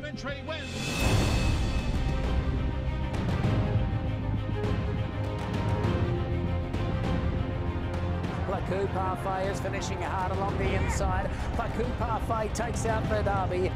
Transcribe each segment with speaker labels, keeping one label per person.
Speaker 1: of entry wins.
Speaker 2: Plaku Parfait is finishing hard along the inside. Plaku Parfait takes out the Derby.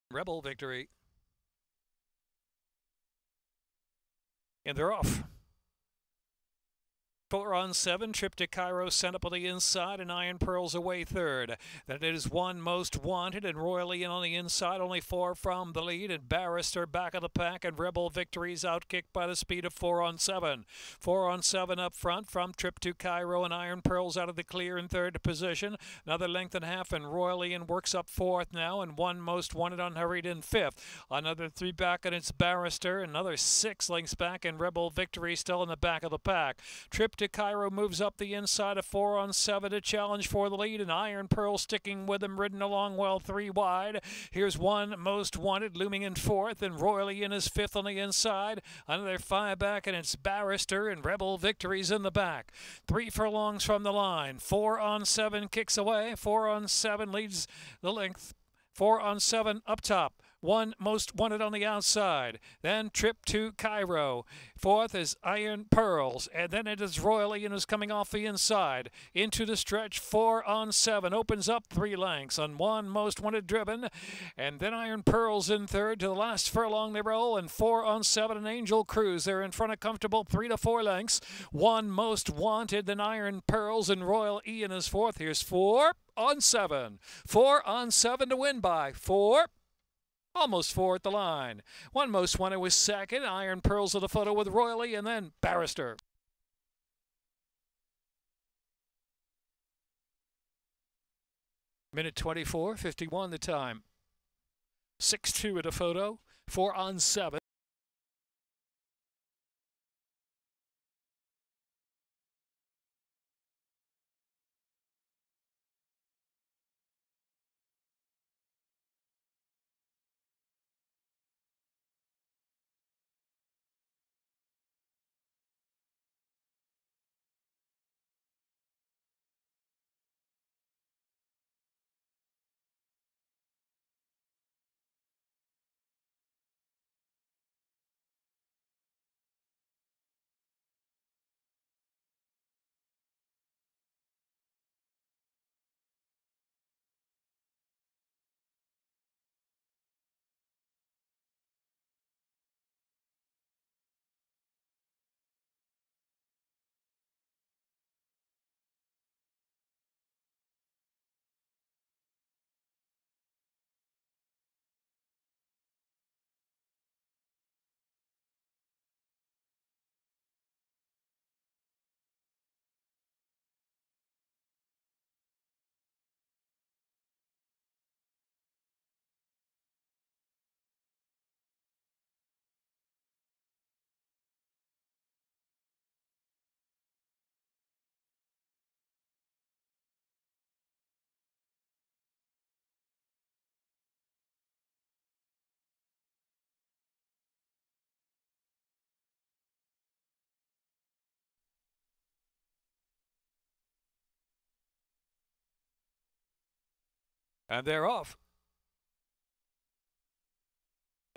Speaker 3: Rebel victory. And they're off. 4 on 7, Trip to Cairo sent up on the inside, and Iron Pearls away third. Then it is One Most Wanted and Royally in on the inside, only 4 from the lead, and Barrister back of the pack, and Rebel Victories outkicked by the speed of 4 on 7. 4 on 7 up front from Trip to Cairo, and Iron Pearls out of the clear in third position. Another length and a half, and Royally in works up fourth now, and One Most Wanted unhurried in fifth. Another 3 back, and it's Barrister. Another 6 lengths back, and Rebel Victory still in the back of the pack. Trip to Cairo moves up the inside of 4 on 7 to challenge for the lead, and Iron Pearl sticking with him, ridden along well 3 wide. Here's One Most Wanted looming in fourth, and Royally in his fifth on the inside. Another 5 back, and it's Barrister, and Rebel Victories in the back. 3 furlongs from the line. 4 on 7 kicks away. 4 on 7 leads the length. 4 on 7 up top. One Most Wanted on the outside. Then Trip to Cairo. Fourth is Iron Pearls. And then it is Royally and is coming off the inside. Into the stretch, 4 on 7. Opens up 3 lengths on One Most Wanted driven. And then Iron Pearls in third. To the last furlong they roll. And 4 on 7 and Angel Cruise. They're in front of comfortable 3 to 4 lengths. One Most Wanted, then Iron Pearls, and Royal Ian is fourth. Here's 4 on 7. 4 on 7 to win by 4. Almost 4 at the line. One Most Wanted was second. Iron Pearls of the photo with Royally, and then Barrister. Minute 24:51 the time. 6-2 at a photo. 4 on 7. And they're off.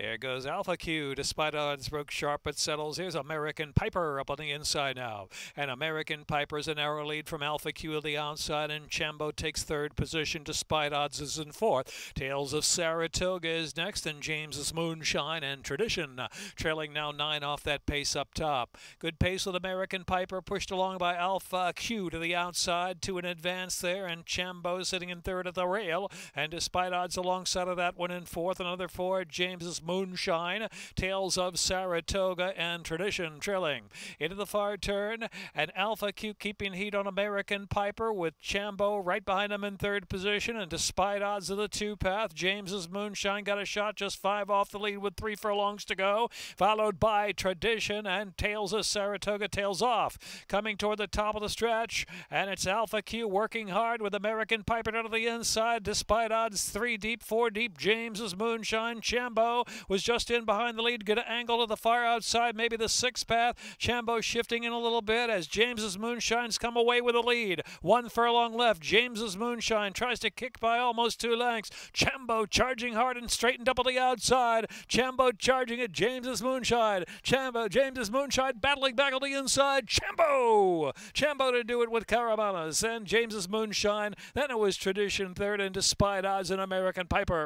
Speaker 3: There goes Alpha Q, despite odds, broke sharp but settles. Here's American Piper up on the inside now. And American Piper's a narrow lead from Alpha Q at the outside, and Chambo takes third position despite odds is in fourth. Tales of Saratoga is next, and James's Moonshine and Tradition trailing now 9 off that pace up top. Good pace with American Piper, pushed along by Alpha Q to the outside to an advance there, and Chambo sitting in third at the rail, and despite odds alongside of that one in fourth, another four, James's Moonshine, Tales of Saratoga and Tradition trailing. Into the far turn, and Alpha Q keeping heat on American Piper with Chambo right behind him in third position, and despite odds of the two-path, James's Moonshine got a shot just 5 off the lead with 3 furlongs to go, followed by Tradition and Tales of Saratoga tails off. Coming toward the top of the stretch, and it's Alpha Q working hard with American Piper down to the inside, despite odds 3 deep, 4 deep, James's Moonshine. Chambo was just in behind the lead, gonna angle to the far outside, maybe the 6th path. Chambo shifting in a little bit as James's Moonshine's come away with a lead. 1 furlong left. James's Moonshine tries to kick by almost 2 lengths. Chambo charging hard and straightened up on the outside. Chambo charging at James's Moonshine. James's Moonshine battling back on the inside. Chambo to do it with Caramanas and James's Moonshine. Then it was Tradition third, and despite odds an American Piper.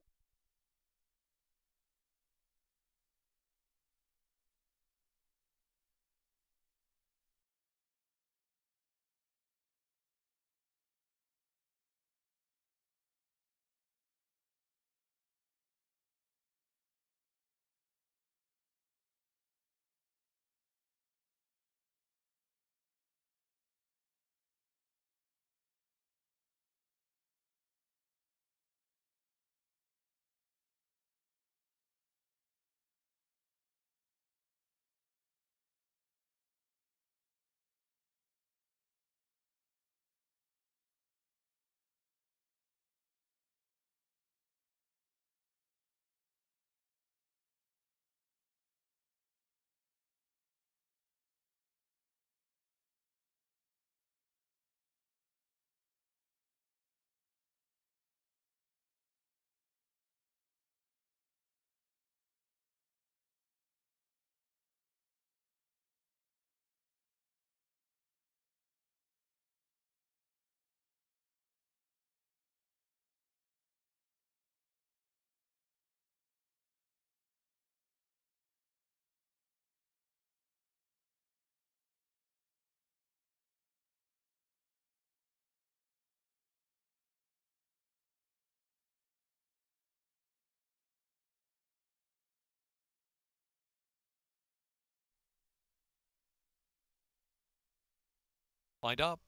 Speaker 3: Lined up.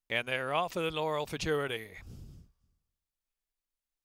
Speaker 3: And they're off of the Laurel Futurity.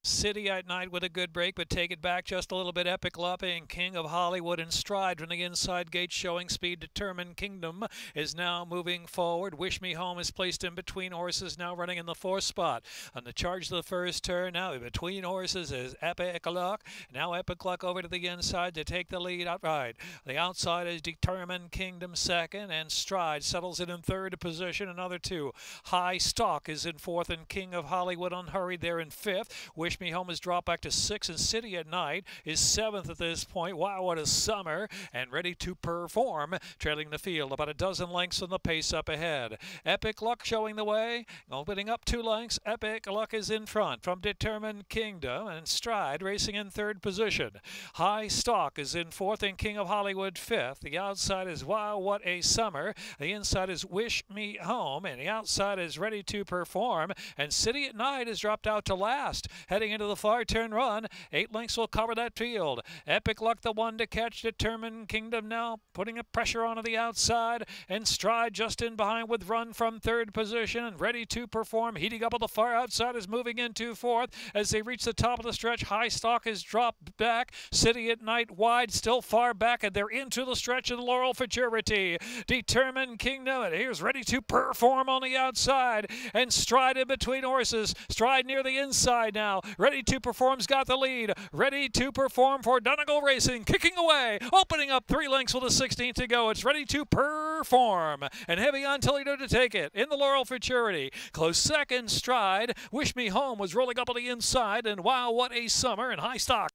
Speaker 3: City at Night with a good break, but take it back just a little bit. Epic Lopping, King of Hollywood and Stride from the inside gate, showing speed. Determined Kingdom is now moving forward. Wish Me Home is placed in between horses, now running in the 4th spot. On the charge of the first turn, now between horses is Epic Luck. Now Epic Luck over to the inside to take the lead outright. The outside is Determined Kingdom second, and Stride settles it in third position. Another 2. High Stock is in 4th, and King of Hollywood Unhurried there in 5th. Wish Me Home has dropped back to 6, and City at Night is 7th at this point. Wow, what a summer, and Ready to Perform trailing the field about a dozen lengths on the pace up ahead. Epic Luck showing the way, opening up 2 lengths. Epic Luck is in front from Determined Kingdom, and Stride racing in third position. High Stock is in 4th, and King of Hollywood 5th. The outside is Wow, What a Summer. The inside is Wish Me Home, and the outside is Ready to Perform, and City at Night has dropped out to last. Heading into the far turn run, 8 lengths will cover that field. Epic Luck the one to catch. Determined Kingdom now putting a pressure onto the outside, and Stride just in behind with Run from third position, and Ready to Perform heating up on the far outside is moving into 4th. As they reach the top of the stretch, High Stock is dropped back. City at Night wide, still far back, and they're into the stretch of the Laurel Futurity. Determined Kingdom, and here's Ready to Perform on the outside, and Stride in between horses. Stride near the inside now. Ready to Perform's got the lead. Ready to Perform for Donegal Racing, kicking away, opening up 3 lengths with a 16th to go. It's Ready to Perform. form. And Heavy on Toledo to take it. In the Laurel Futurity. Close second stride. Wish Me Home was rolling up on the inside. And wow, what a summer in high stock.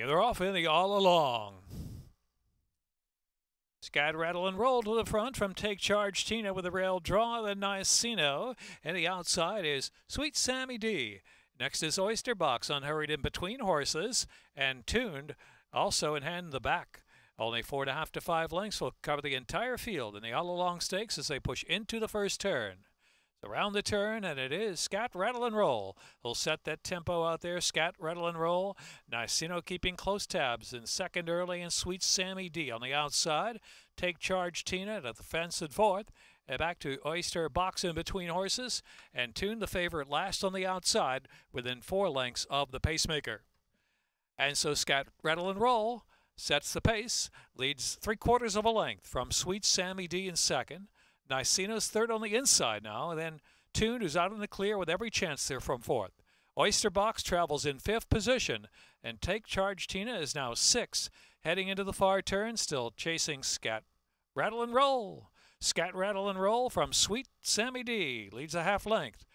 Speaker 3: They're off in the All Along. Scat, Rattle, and Roll to the front from Take Charge Tina with a rail draw. Then Niceno. And the outside is Sweet Sammy D. Next is Oyster Box, unhurried in between horses, and Tuned also in hand in the back. Only 4.5 to 5 lengths will cover the entire field in the All Along Stakes as they push into the first turn. Around the turn, and it is Scat, Rattle, and Roll. He'll set that tempo out there. Scat, Rattle, and Roll. Niceno keeping close tabs in second early, and Sweet Sammy D on the outside. Take Charge Tina at the fence in fourth. And back to Oyster Box in between horses, and Tune the favorite last on the outside within 4 lengths of the pacemaker. And so Scat, Rattle, and Roll sets the pace, leads 3/4 of a length from Sweet Sammy D in second. Niceno's third on the inside now, and then Tuned, who's out in the clear with every chance there from fourth. Oyster Box travels in 5th position, and Take Charge Tina is now 6th, heading into the far turn, still chasing Scat, Rattle, and Roll. Scat, Rattle, and Roll from Sweet Sammy D leads a half length.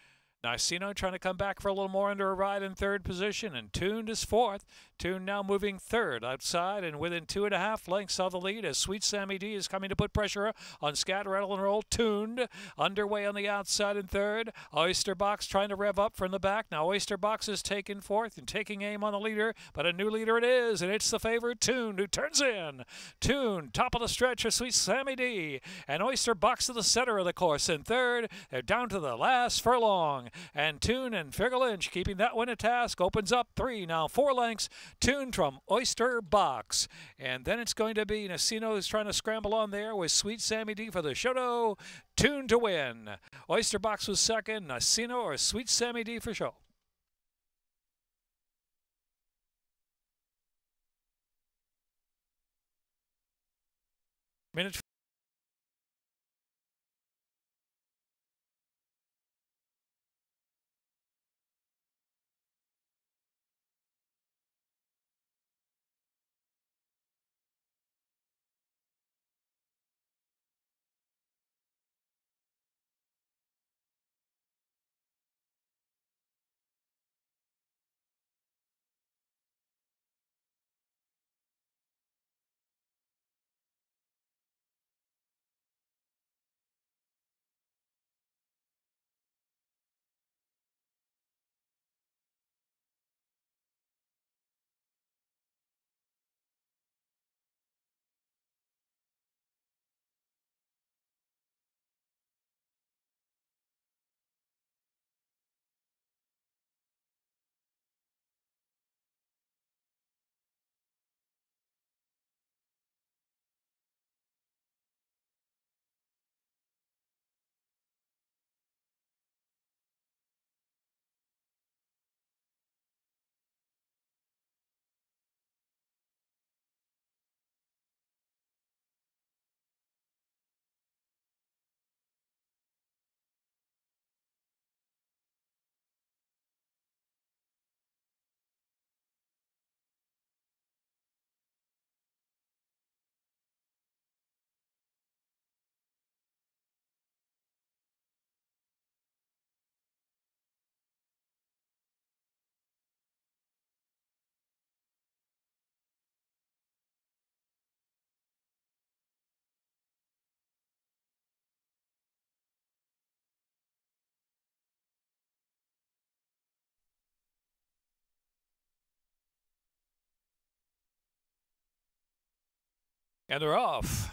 Speaker 3: Niceno trying to come back for a little more under a ride in 3rd position, and Tuned is 4th. Tuned now moving 3rd outside and within 2.5 lengths of the lead as Sweet Sammy D is coming to put pressure on Scat, Rattle, and Roll. Tuned underway on the outside in 3rd. Oyster Box trying to rev up from the back. Now Oyster Box is taken 4th and taking aim on the leader, but a new leader it is, and it's the favorite Tuned who turns in. Tuned, top of the stretch for Sweet Sammy D, and Oyster Box to the center of the course in 3rd. They're down to the last furlong. And Tune and Figure Lynch keeping that one a task. Opens up 3, now 4 lengths. Tune from Oyster Box. And then it's going to be Niceno is trying to scramble on there with Sweet Sammy D for the Shoto. Tune to win. Oyster Box was second. Niceno or Sweet Sammy D for show. Minute And they're off.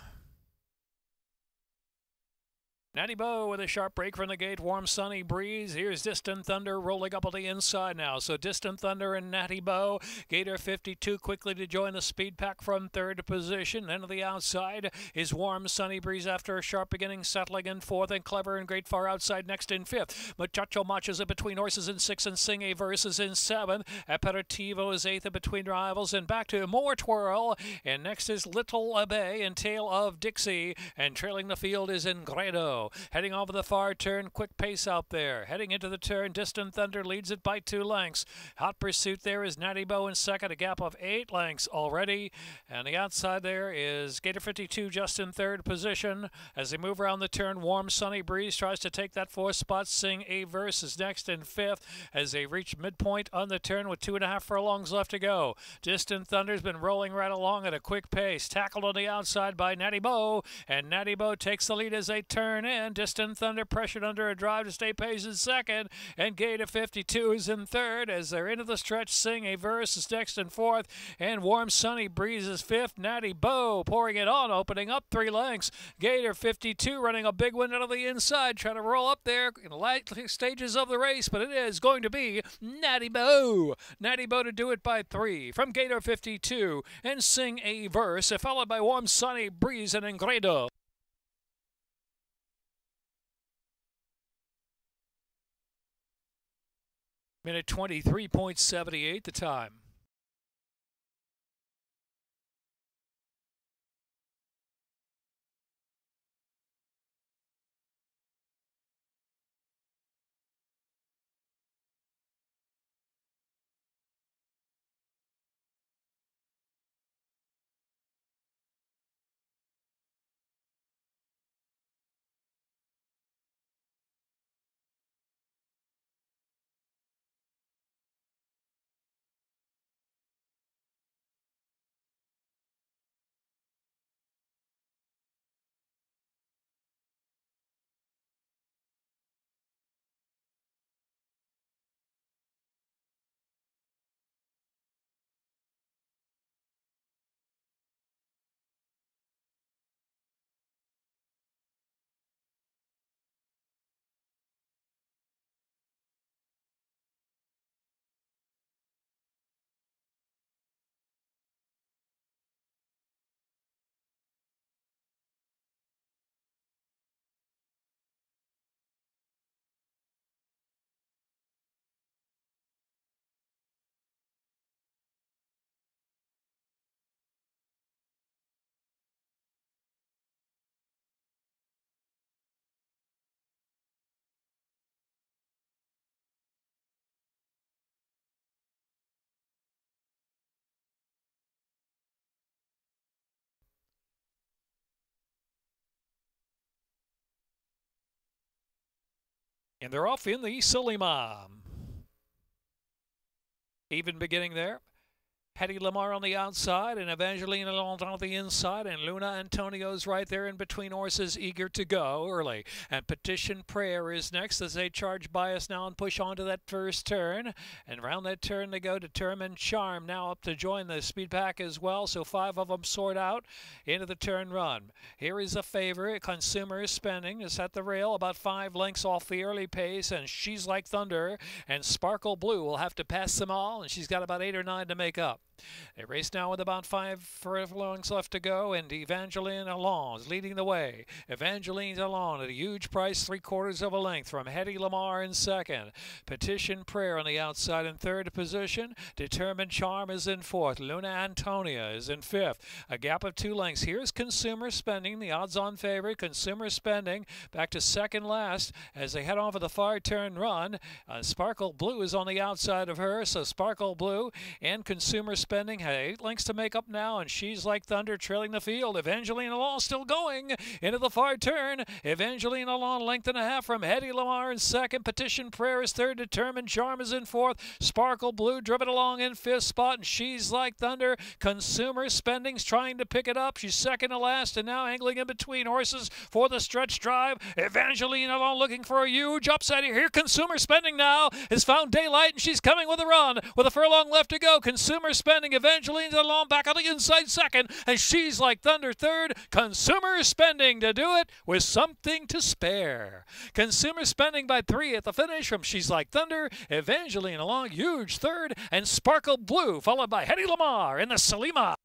Speaker 3: Natty Bo with a sharp break from the gate. Warm sunny breeze. Here's Distant Thunder rolling up on the inside now. So Distant Thunder and Natty Bo. Gator 52 quickly to join the speed pack from third position. Then to the outside is Warm Sunny Breeze after a sharp beginning, settling in fourth, and Clever and Great far outside next in fifth. Muchacho Machos in between horses in sixth, and Sing A Verse is in seventh. Aperitivo is eighth in between rivals, and back to More Twirl. And next is Little Abbey and Tale of Dixie, and trailing the field is Ingredo. Heading over the far turn, quick pace out there. Heading into the turn, Distant Thunder leads it by 2 lengths. Hot pursuit there is Natty Bo in second, a gap of 8 lengths already. And the outside there is Gator 52 just in third position. As they move around the turn, Warm Sunny Breeze tries to take that 4th spot. Sing A Verse is next in 5th as they reach midpoint on the turn with 2.5 furlongs left to go. Distant Thunder's been rolling right along at a quick pace. Tackled on the outside by Natty Bo, and Natty Bo takes the lead as they turn in. Distant Thunder pressured under a drive to stay pace in second, and Gator 52 is in third as they're into the stretch. Sing A Verse is next in 4th, and Warm Sunny Breeze is 5th. Natty Bo pouring it on, opening up 3 lengths. Gator 52 running a big one out of the inside, trying to roll up there in the late stages of the race, but it is going to be Natty Bo. Natty Bo to do it by 3 from Gator 52 and Sing A Verse, followed by Warm Sunny Breeze and Ingredo. Minute 23.78 the time. And they're off in the Solima. Even beginning there. Hetty Lamar on the outside, and Evangeline Allons on the inside, and Luna Antonio's right there in between horses, eager to go early. And Petition Prayer is next as they charge bias now and push on to that first turn. And around that turn they go. Determined Charm now up to join the speed pack as well, so 5 of them sort out into the turn run. Here is a favorite, Consumer Spending, is at the rail about 5 lengths off the early pace, and She's Like Thunder and Sparkle Blue will have to pass them all, and she's got about 8 or 9 to make up. They race now with about 5 furlongs left to go, and Evangeline Allons leading the way. Evangeline Allons at a huge price, 3/4 of a length from Hetty Lamar in second. Petition Prayer on the outside in third position. Determined Charm is in 4th. Luna Antonia is in 5th. A gap of 2 lengths. Here's Consumer Spending, the odds-on favorite. Consumer Spending back to second last as they head on for the far turn run. Sparkle Blue is on the outside of her, so Sparkle Blue and Consumer Spending had 8 lengths to make up now, and She's Like Thunder trailing the field. Evangeline Allons still going into the far turn. Evangeline Allons length and a half from Hetty Lamar in second. Petition Prayer is third. Determined Charm is in 4th. Sparkle Blue driven along in 5th spot, and She's Like Thunder. Consumer Spending's trying to pick it up. She's second to last, and now angling in between horses for the stretch drive. Evangeline Allons looking for a huge upset here. Consumer Spending now has found daylight, and she's coming with a run with a furlong left to go. Consumer Spending Spending. Evangeline's along back on the inside second, and She's Like Thunder third. Consumer Spending to do it with something to spare. Consumer Spending by 3 at the finish from She's Like Thunder. Evangeline along huge third, and Sparkle Blue followed by Hedy Lamarr in the Salima.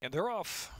Speaker 3: And they're off.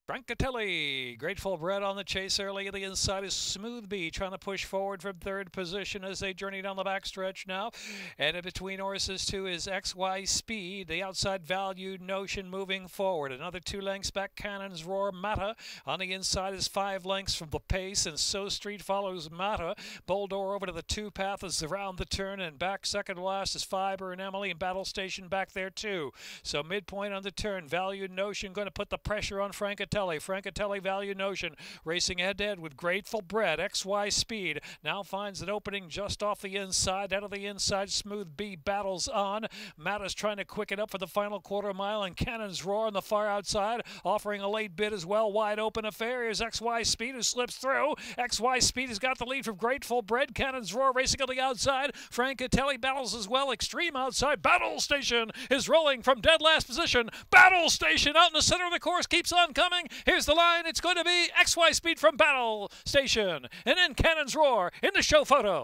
Speaker 3: Francatelli, Grateful Bread on the chase early. The inside is Smooth B trying to push forward from third position as they journey down the backstretch now. And in between horses, too, is XY Speed. The outside Valued Notion moving forward. Another 2 lengths back, Cannon's Roar. Mata on the inside is 5 lengths from the pace, and So Street follows Mata. Boldor over to the 2 path is around the turn, and back second last is Fiber and Emily, and Battle Station back there, too. So midpoint on the turn, Valued Notion going to put the pressure on Francatelli. Francatelli, Valued Notion racing head-to-head with Grateful Bread. XY Speed now finds an opening just off the inside. Out of the inside, Smooth B battles on. Mata's trying to quicken up for the final quarter mile, and Cannon's Roar on the far outside, offering a late bid as well. Wide open affair. Here's XY Speed, who slips through. XY Speed has got the lead from Grateful Bread. Cannon's Roar racing on the outside. Francatelli battles as well. Extreme outside. Battle Station is rolling from dead last position. Battle Station out in the center of the course keeps on coming. Here's the line. It's going to be XY Speed from Battle Station. And then Cannon's Roar in the show photo.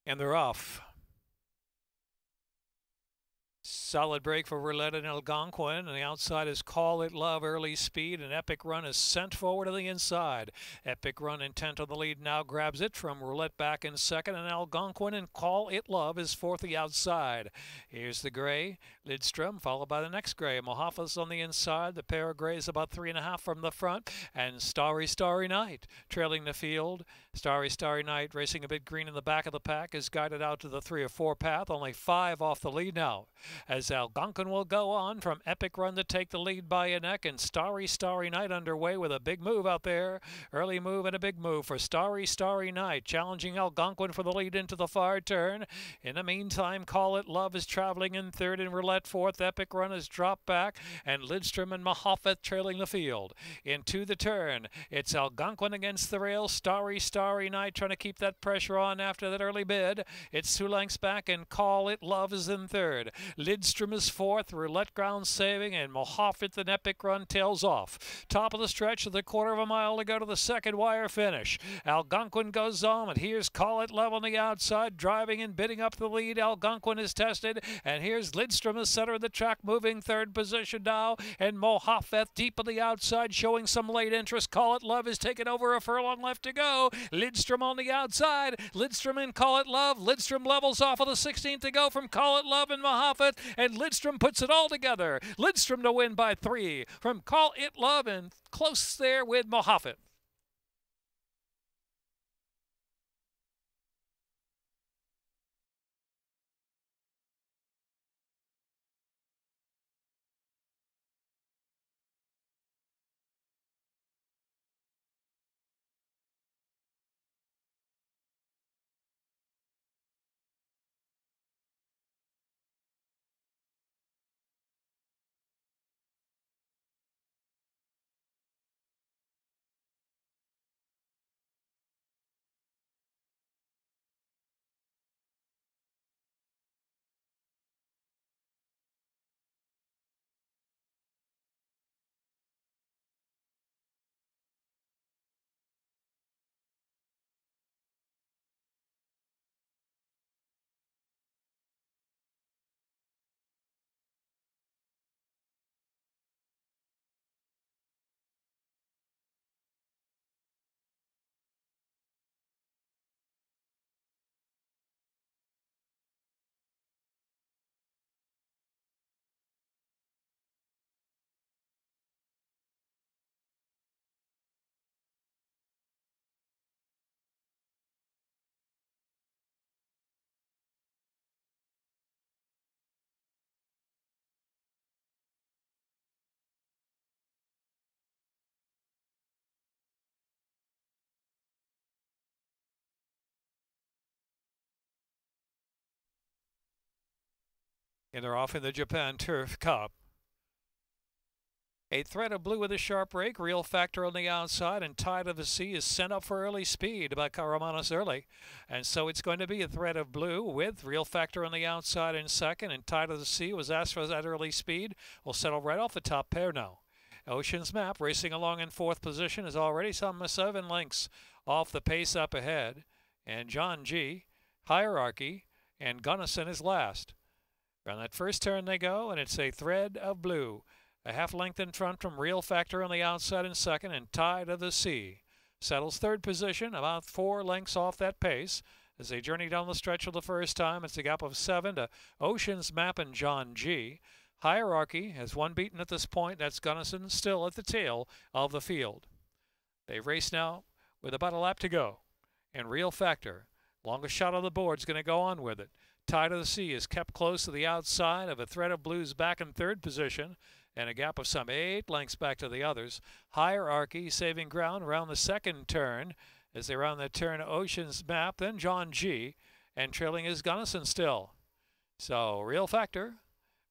Speaker 3: And they're off. Solid break for Roulette and Algonquin. And the outside is Call It Love, early speed. And Epic Run is sent forward to the inside. Epic Run intent on the lead now grabs it from Roulette back in second. And Algonquin and Call It Love is fourth the outside. Here's the gray, Lidstrom, followed by the next gray. MOHAAFETH on the inside. The pair of grays about 3.5 from the front. And Starry Night trailing the field. Starry Night racing a bit green in the back of the pack is guided out to the 3 or 4 path. Only 5 off the lead now, as Algonquin will go on from Epic Run to take the lead by a neck, and Starry Night underway with a big move out there. Early move and a big move for Starry Night, challenging Algonquin for the lead into the far turn. In the meantime, Call It Love is traveling in third and Roulette fourth. Epic Run has dropped back, and Lidstrom and MOHAAFETH trailing the field. Into the turn, it's Algonquin against the rail. Starry Night trying to keep that pressure on after that early bid. It's 2 lengths back, and Call It Love is in third. Lidstrom is fourth, Roulette ground saving, and MOHAAFETH and Epic Run tails off. Top of the stretch with a 1/4 mile to go to the second wire finish. Algonquin goes on, and here's Call It Love on the outside, driving and bidding up the lead. Algonquin is tested, and here's Lidstrom, the center of the track, moving third position now, and MOHAAFETH deep on the outside, showing some late interest. Call It Love is taking over, a furlong left to go. Lidstrom on the outside, Lidstrom and Call It Love. Lidstrom levels off with a 16th to go from Call It Love and MOHAAFETH, and Lidstrom puts it all together. Lidstrom to win by 3 from Call It Love, and close there with MOHAAFETH. And they're off in the Japan Turf Cup. A thread of blue with a sharp rake, Real Factor on the outside, and Tide of the Sea is sent up for early speed by Caramanos early. And so it's going to be a thread of blue with Real Factor on the outside in second, and Tide of the Sea was asked for that early speed. Will settle right off the top pair now. Ocean's Map racing along in fourth position is already some 7 lengths off the pace up ahead. And John G, Hierarchy, and Gunnison is last. Around that first turn they go, and it's a thread of blue. A half length in front from Real Factor on the outside in second, and Tide of the Sea settles third position, about 4 lengths off that pace. As they journey down the stretch for the first time, it's a gap of 7 to Ocean's Map and John G. Hierarchy has 1 beaten at this point. That's Gunnison still at the tail of the field. They race now with about a lap to go. And Real Factor, longest shot on the board, is going to go on with it. Tide of the Sea is kept close to the outside of a thread of blues back in third position, and a gap of some 8 lengths back to the others. Hierarchy saving ground around the second turn as they round that turn Ocean's Map, then John G, and trailing is Gunnison still. So Real Factor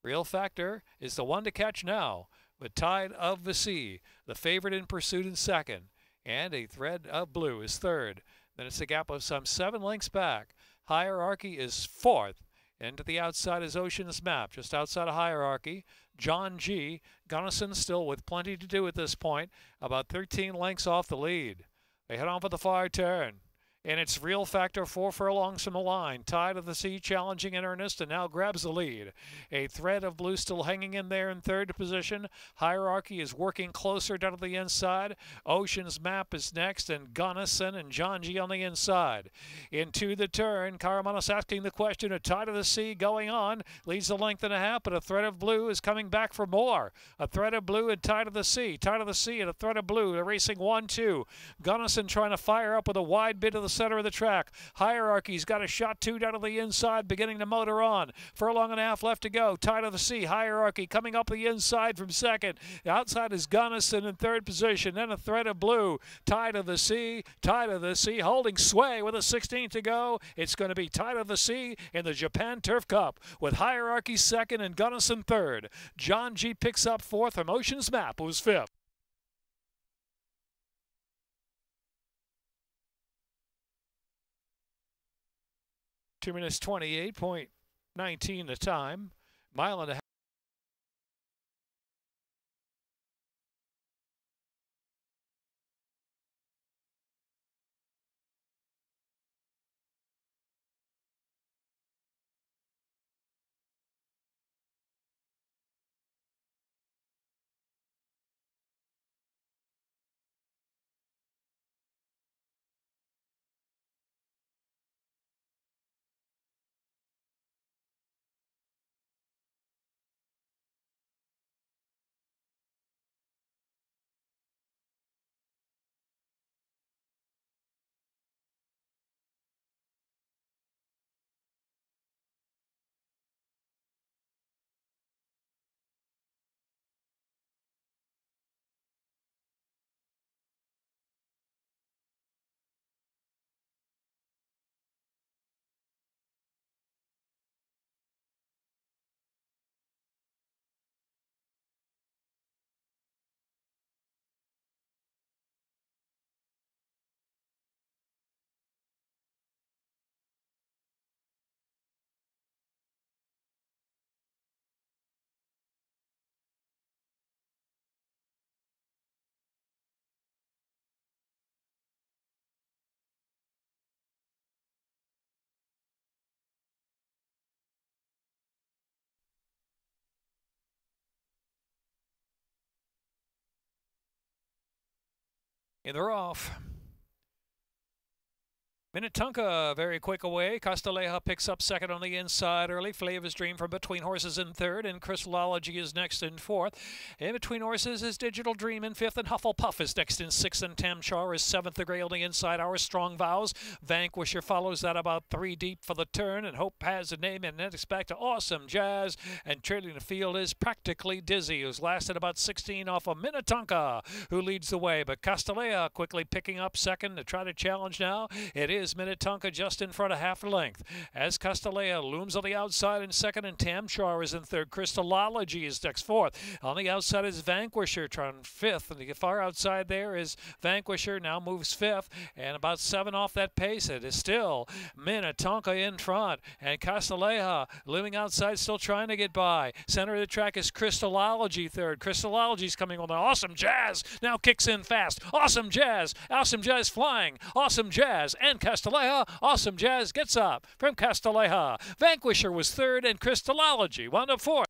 Speaker 3: is the one to catch now, with Tide of the Sea, the favorite in pursuit in second, and a thread of blue is third. Then it's a gap of some 7 lengths back. Hierarchy is fourth, and to the outside is Ocean's Map, just outside of Hierarchy. John G, Gunnison still with plenty to do at this point, about 13 lengths off the lead. They head on for the far turn. And it's Real Factor 4 furlongs from the line. Tide of the Sea challenging in earnest and now grabs the lead. A Thread of Blue still hanging in there in third position. Hierarchy is working closer down to the inside. Ocean's Map is next, and Gunnison and John G on the inside. Into the turn, Caramanos asking the question. A Tide of the Sea going on. Leads a length and a half, but a Thread of Blue is coming back for more. A Thread of Blue and Tide of the Sea. Tide of the Sea and a Thread of Blue. They're racing 1-2. Gunnison trying to fire up with a wide bit of the center of the track. Hierarchy's got a shot 2 down to the inside, beginning to motor on. Furlong and a half left to go. Tide of the Sea, Hierarchy coming up the inside from second. The outside is Gunnison in third position. Then a Thread of Blue. Tide of the Sea holding sway with a 16 to go. It's going to be Tide of the Sea in the Japan Turf Cup with Hierarchy second and Gunnison third. John G picks up fourth. Ocean's Map was fifth. 2 minutes 28.19 the time. Mile and a half. And they're off. Minnetonka very quick away. Castilleja picks up second on the inside early. Flavor's Dream from Between Horses in third, and Crystallology is next in fourth. In Between Horses is Digital Dream in fifth, and Hufflepuff is next in sixth, and Tamchar is seventh. The Gray on the inside. Our Strong Vows. Vanquisher follows that about 3 deep for the turn, and Hope has a name, and next back to Awesome Jazz. And trailing the field is Practically Dizzy, who's lasted about 16 off of Minnetonka, who leads the way. But Castilleja quickly picking up second to try to challenge now. It is Minnetonka just in front of half length. As Castilleja looms on the outside in second, and Tamchar is in third. Crystallology is next fourth. On the outside is Vanquisher trying fifth, and the far outside there is Vanquisher now moves fifth, and about 7 off that pace. It is still Minnetonka in front, and Castilleja looming outside, still trying to get by. Center of the track is Crystallology third. Crystallology's coming on the Awesome Jazz. Now kicks in fast. Awesome Jazz flying. Awesome Jazz and Castilleja. Awesome Jazz gets up from Castilleja. Vanquisher was third, and Crystallology wound up fourth.